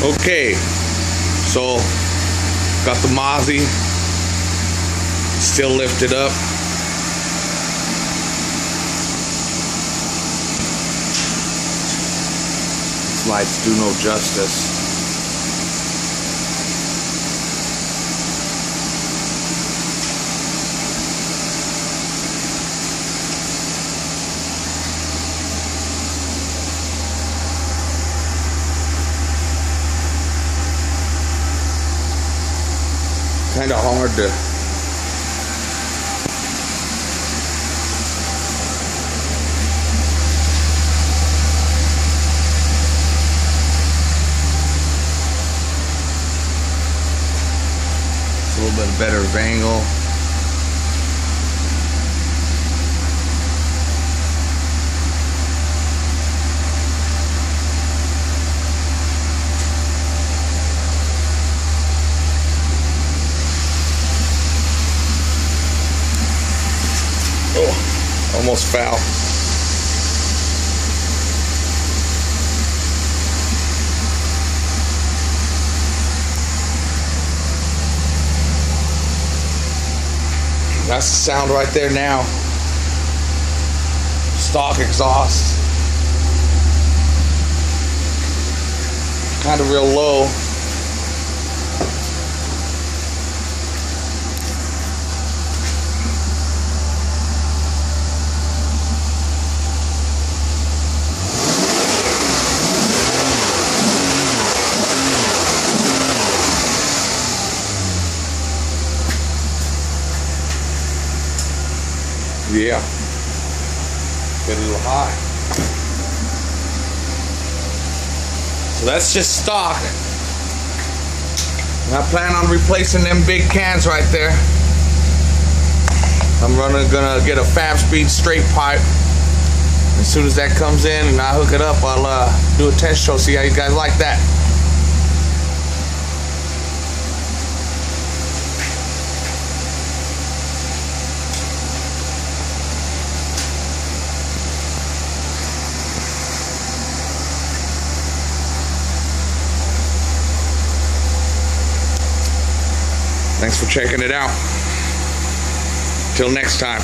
Okay, so got the Mozzie still lifted up. These lights do no justice. Kind of hard to a little bit better of angle. Oh, almost foul. That's the sound right there now. Stock exhaust. Kind of real low. Yeah, get a little high. So that's just stock. And I plan on replacing them big cans right there. I'm gonna get a Fab Speed straight pipe. As soon as that comes in and I hook it up, I'll do a test show, see how you guys like that. Thanks for checking it out. Till next time.